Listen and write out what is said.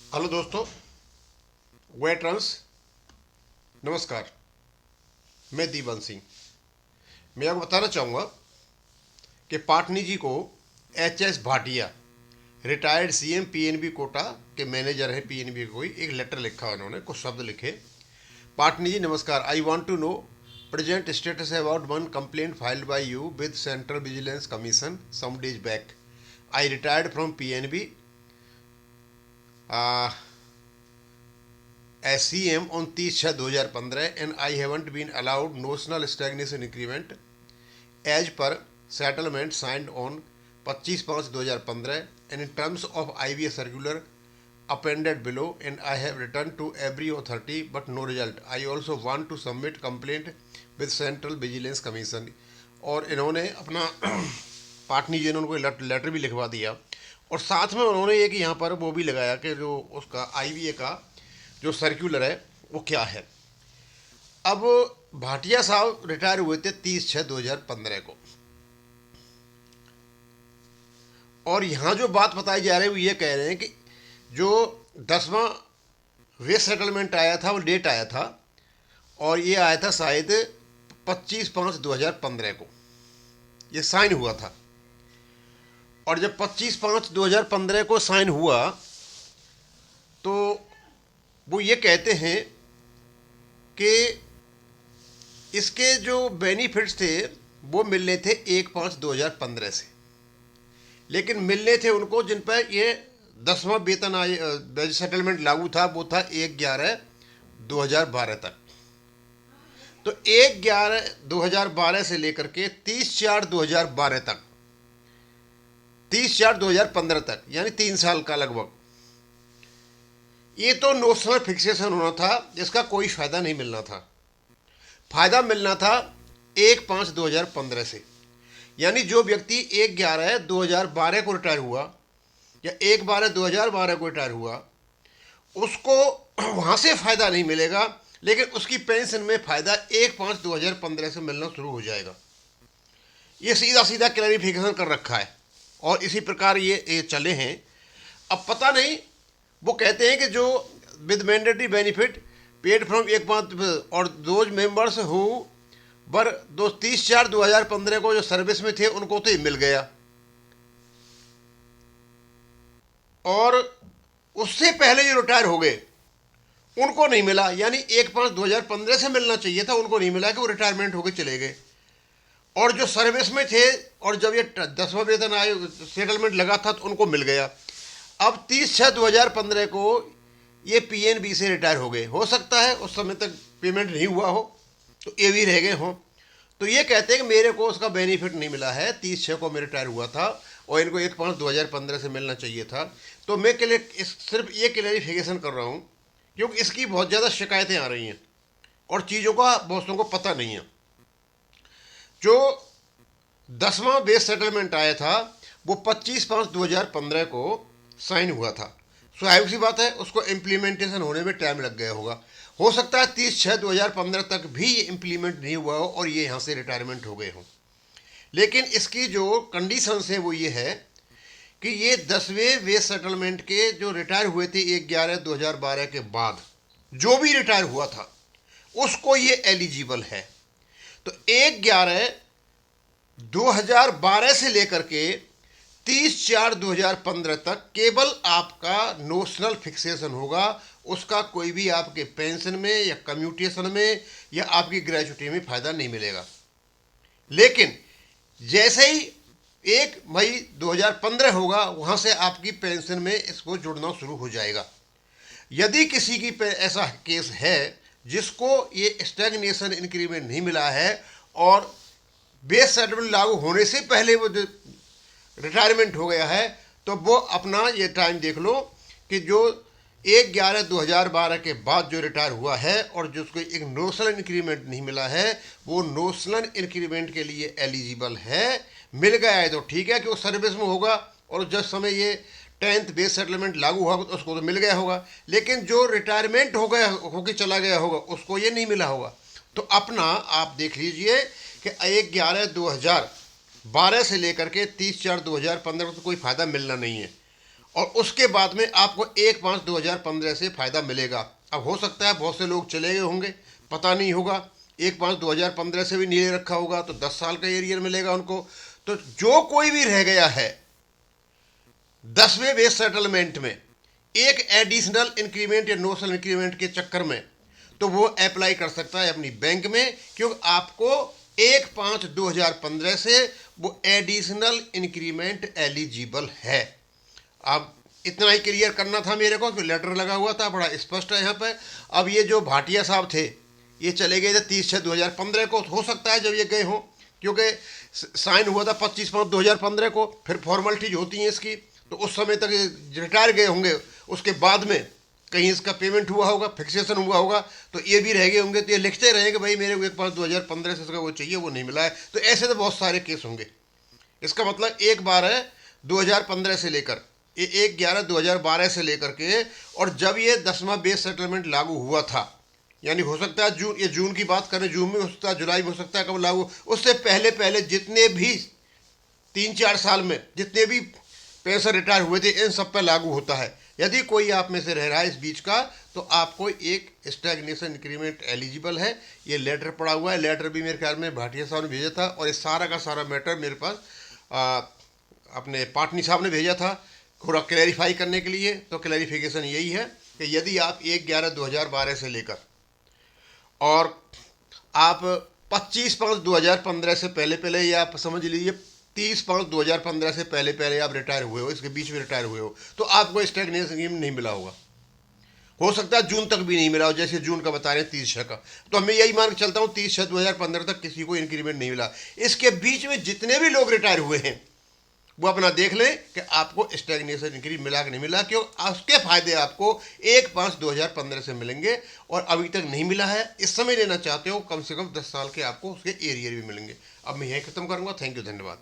Hello दोस्तों, veterans, नमस्कार। मैं दीवान सिंह। मैं आपको बताना चाहूँगा कि पाटनी जी को H S Bhatia, retired CM PNB Kota के मैनेजर है, पीएनबी कोई एक लेटर लिखा उन्होंने, कुछ शब्द लिखे। पाटनी जी नमस्कार, I want to know present status about one complaint filed by you with Central Vigilance Commission some days back. I retired from PNB as CM on 30/6/2015 and I haven't been allowed notional stagnation increment as per settlement signed on 25/5/2015 and in terms of IVA circular appended below, and I have returned to every authority but no result. I also want to submit complaint with Central Vigilance Commission। और इन्होंने अपना पाटनी जी ने उनको letter भी लिखवा दिया और साथ में उन्होंने एक यहाँ पर वो भी लगाया कि जो उसका आईवीए का जो सर्कुलर है वो क्या है। अब भाटिया साहब रिटायर हुए थे 30/6/2015 को, और यहाँ जो बात बताई जा रही है वो ये कह रहे हैं कि जो 10वां वेस्ट सेटलमेंट आया था वो डेट आया था, और ये आया था शायद 25/5/2015 को ये साइन हुआ था। और जब 25/5/2015 को साइन हुआ तो वो ये कहते हैं कि इसके जो बेनिफिट्स थे वो मिलने थे 1/5/2015 से, लेकिन मिलने थे उनको जिन पर ये 10वां वेतन सेटलमेंट लागू था, वो था 1/11/2012 तक। तो 1/11/2012 से लेकर के 30/4/2012 तक, 30/4/2015 तक, यानी 3 साल का लगभग, ये तो नोशनल फिक्सेशन होना था जिसका कोई फायदा नहीं मिलना था। फायदा मिलना था 1/5/2015 से, यानी जो व्यक्ति 1/11/2012 को रिटायर हुआ या 1/12/2012 को रिटायर हुआ उसको वहां से फायदा नहीं मिलेगा, लेकिन उसकी पेंशन में फायदा 1/5/2015 से मिलना शुरू हो जाएगा। ये सीधा सीधा क्लैरिफिकेशन कर रखा है और इसी प्रकार ये चले हैं। अब पता नहीं, वो कहते हैं कि जो with mandatory benefit paid from 1 और दोज मेंबर्स हु वर 30/4/2015 को जो सर्विस में थे उनको तो ये मिल गया, और उससे पहले जो रिटायर हो गए उनको नहीं मिला, यानी 1/5/2015 से मिलना चाहिए था, उनको नहीं मिला कि वो रिटायरमेंट होकर चले गए। और जो सर्विस में थे और जब ये 10वां वेतन आयोग सेटलमेंट लगा था तो उनको मिल गया। अब 30/6/2015 को ये पीएनबी से रिटायर हो गए, हो सकता है उस समय तक पेमेंट नहीं हुआ हो तो ये भी रह गए हों, तो ये कहते हैं कि मेरे को उसका बेनिफिट नहीं मिला है, 30/6 को मैं रिटायर हुआ था और इनको 1/5/2015 से मिलना चाहिए था। तो मैं सिर्फ ये क्लैरिफिकेशन कर रहा हूँ क्योंकि इसकी बहुत ज़्यादा शिकायतें आ रही हैं और चीज़ों का बहुतों को पता नहीं है। जो 10वां बेस सेटलमेंट आया था वो 25/5/2015 को साइन हुआ था। स्वाभाविक सी बात है उसको इम्प्लीमेंटेशन होने में टाइम लग गया होगा। हो सकता है 30/6/2015 तक भी ये इम्प्लीमेंट नहीं हुआ हो और ये यहाँ से रिटायरमेंट हो गए हों। लेकिन इसकी जो कंडीशंस है वो ये है कि ये 10वें वेज सेटलमेंट के जो रिटायर हुए थे 1/11/2012 के बाद जो भी रिटायर हुआ था उसको ये एलिजिबल है। तो 1/11/2012 से लेकर के 30/4/2015 तक केवल आपका नोशनल फिक्सेशन होगा, उसका कोई भी आपके पेंशन में या कम्यूटेशन में या आपकी ग्रेजुटी में फ़ायदा नहीं मिलेगा। लेकिन जैसे ही 1 मई 2015 होगा वहाँ से आपकी पेंशन में इसको जुड़ना शुरू हो जाएगा। यदि किसी की ऐसा केस है जिसको ये स्टैग्नेशन इंक्रीमेंट नहीं मिला है और बेस सेटलमेंट लागू होने से पहले वो रिटायरमेंट हो गया है, तो वो अपना ये टाइम देख लो कि जो 1/11/2012 के बाद जो रिटायर हुआ है और जिसको एक नोशनल इंक्रीमेंट नहीं मिला है वो नोशनल इंक्रीमेंट के लिए एलिजिबल है। मिल गया है तो ठीक है कि वो सर्विस में होगा, और जिस समय ये 10th बेस सेटलमेंट लागू होगा तो उसको तो मिल गया होगा, लेकिन जो रिटायरमेंट हो गया होके चला गया होगा उसको ये नहीं मिला होगा। तो अपना आप देख लीजिए कि 1/11/2012 से लेकर के 30/4/2015 को तो कोई फ़ायदा मिलना नहीं है। और उसके बाद में आपको 1/5/2015 से फ़ायदा मिलेगा। अब हो सकता है बहुत से लोग चले गए होंगे, पता नहीं होगा, 1/5/2015 से भी नहीं ले रखा होगा, तो 10 साल का एरियर मिलेगा उनको। तो जो कोई भी रह गया है 10वें बेस सेटलमेंट में एक एडिशनल इंक्रीमेंट या नोशनल इंक्रीमेंट के चक्कर में, तो वो अप्लाई कर सकता है अपनी बैंक में, क्योंकि आपको 1/5/2015 से वो एडिशनल इंक्रीमेंट एलिजिबल है। अब इतना ही क्लियर करना था मेरे को, कि लेटर लगा हुआ था, बड़ा स्पष्ट है यहाँ पे। अब ये जो भाटिया साहब थे, ये चले गए थे 30/6/2015 को। हो सकता है जब ये गए हों, क्योंकि साइन हुआ था 25/5/2015 को, फिर फॉर्मेलिटीज होती हैं इसकी, तो उस समय तक रिटायर गए होंगे। उसके बाद में कहीं इसका पेमेंट हुआ होगा, फिक्सेशन हुआ होगा, तो ये भी रह गए होंगे, तो ये लिखते रहेंगे भाई मेरे को 1/5/2015 से इसका वो चाहिए, वो नहीं मिला है। तो ऐसे तो बहुत सारे केस होंगे। इसका मतलब एक बार है 2015 से लेकर 1/11/2012 से लेकर के, और जब ये 10वां बेस सेटलमेंट लागू हुआ था, यानी हो सकता है जून, ये जून की बात करें, जून में हो सकता है, जुलाई में हो सकता है, कब लागू, उससे पहले पहले जितने भी 3-4 साल में जितने भी पेंशन रिटायर हुए थे, इन सब पर लागू होता है। यदि कोई आप में से रह रहा है इस बीच का, तो आपको एक स्टैग्नेशन इंक्रीमेंट एलिजिबल है। ये लेटर पड़ा हुआ है, लेटर भी मेरे ख्याल में भाटिया साहब ने भेजा था, और ये सारा का सारा मैटर मेरे पास अपने पाटनी साहब ने भेजा था थोड़ा क्लैरिफाई करने के लिए। तो क्लैरिफिकेशन यही है कि यदि आप 1/11/2012 से लेकर और आप 25/5/2015 से पहले पहले, या आप समझ लीजिए 30/5/2015 से पहले पहले आप रिटायर हुए हो, इसके बीच में रिटायर हुए हो, तो आपको स्टैग्नेशन स्कीम नहीं मिला होगा। हो सकता है जून तक भी नहीं मिला हो, जैसे जून का बता रहे हैं 30/6 का। तो मैं यही मान के चलता हूँ 30/6/2015 तक किसी को इंक्रीमेंट नहीं मिला। इसके बीच में जितने भी लोग रिटायर हुए हैं, वो अपना देख लें कि आपको स्टैग्नेशन इंक्रीज मिला कि नहीं मिला, क्यों उसके फायदे आपको 1/5/2015 से मिलेंगे, और अभी तक नहीं मिला है। इस समय लेना चाहते हो, कम से कम 10 साल के आपको उसके एरियर भी मिलेंगे। अब मैं यही खत्म करूंगा। थैंक यू, धन्यवाद।